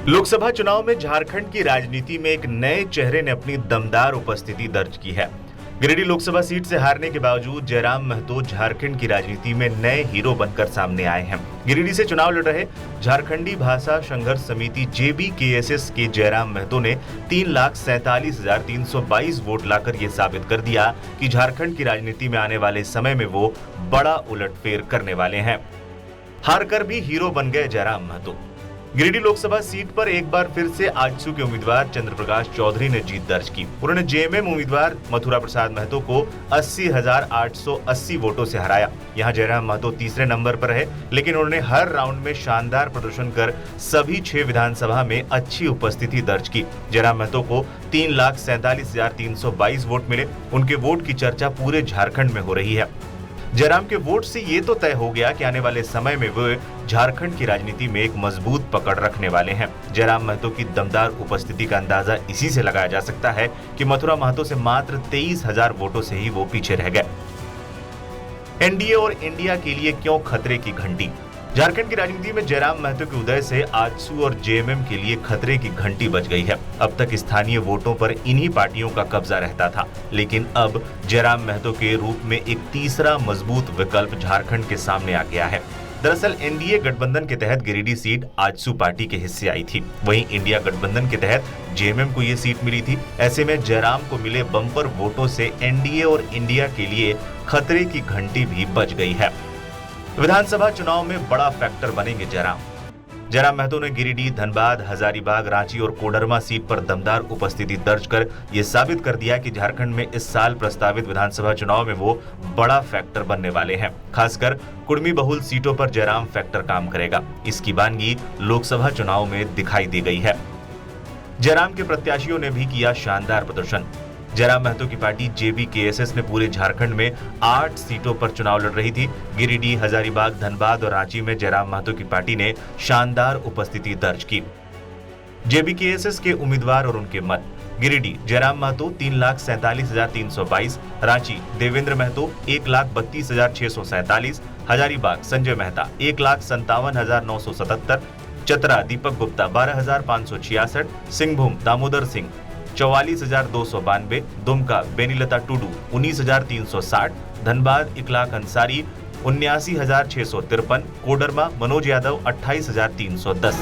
लोकसभा चुनाव में झारखंड की राजनीति में एक नए चेहरे ने अपनी दमदार उपस्थिति दर्ज की है। गिरिडीह लोकसभा सीट से हारने के बावजूद जयराम महतो झारखंड की राजनीति में नए हीरो बनकर सामने आए हैं। गिरिडीह से चुनाव लड़ रहे झारखंडी भाषा संघर्ष समिति JBKSS के जयराम महतो ने 3,47,322 वोट लाकर ये साबित कर दिया कि झारखंड की राजनीति में आने वाले समय में वो बड़ा उलटफेर करने वाले हैं। हारकर भी हीरो बन गए जयराम महतो। गिरिडीह लोकसभा सीट पर एक बार फिर से आजसू के उम्मीदवार चंद्रप्रकाश चौधरी ने जीत दर्ज की। उन्होंने JMM उम्मीदवार मथुरा प्रसाद महतो को 80,880 वोटों से हराया। यहां जयराम महतो तीसरे नंबर पर है, लेकिन उन्होंने हर राउंड में शानदार प्रदर्शन कर सभी 6 विधानसभा में अच्छी उपस्थिति दर्ज की। जयराम महतो को 3,47,322 वोट मिले। उनके वोट की चर्चा पूरे झारखंड में हो रही है। जयराम के वोट से ये तो तय हो गया कि आने वाले समय में वे झारखंड की राजनीति में एक मजबूत पकड़ रखने वाले हैं। जयराम महतो की दमदार उपस्थिति का अंदाजा इसी से लगाया जा सकता है कि मथुरा महतो से मात्र 23,000 वोटों से ही वो पीछे रह गए। NDA और इंडिया के लिए क्यों खतरे की घंटी? झारखंड की राजनीति में जयराम महतो के उदय से आजसू और JMM के लिए खतरे की घंटी बज गई है। अब तक स्थानीय वोटों पर इन्हीं पार्टियों का कब्जा रहता था, लेकिन अब जयराम महतो के रूप में एक तीसरा मजबूत विकल्प झारखंड के सामने आ गया है। दरअसल NDA गठबंधन के तहत गिरिडीह सीट आजसू पार्टी के हिस्से आई थी। वहीं इंडिया गठबंधन के तहत JMM को ये सीट मिली थी। ऐसे में जयराम को मिले बम्पर वोटों से NDA और इंडिया के लिए खतरे की घंटी भी बज गई है। विधानसभा चुनाव में बड़ा फैक्टर बनेंगे जयराम महतो ने गिरिडीह, धनबाद, हजारीबाग, रांची और कोडरमा सीट पर दमदार उपस्थिति दर्ज कर यह साबित कर दिया कि झारखंड में इस साल प्रस्तावित विधानसभा चुनाव में वो बड़ा फैक्टर बनने वाले हैं। खासकर कुर्मी बहुल सीटों पर जयराम फैक्टर काम करेगा। इसकी वानगी लोकसभा चुनाव में दिखाई दे गई है। जयराम के प्रत्याशियों ने भी किया शानदार प्रदर्शन। जयराम महतो की पार्टी JBKSS ने पूरे झारखंड में 8 सीटों पर चुनाव लड़ रही थी। गिरिडीह, हजारीबाग, धनबाद और रांची में जयराम महतो की पार्टी ने शानदार उपस्थिति दर्ज की। JBKSS के उम्मीदवार और उनके मत: गिरिडीह जयराम महतो 3,47,322, रांची देवेंद्र महतो 1,32,647, हजारीबाग संजय मेहता 1,57,977, चतरा दीपक गुप्ता 12,566, सिंहभूम दामोदर सिंह 44,292, दुमका बेनीलता टुडू 19,360, धनबाद इकलाक अंसारी 79,653, कोडरमा मनोज यादव 28,310।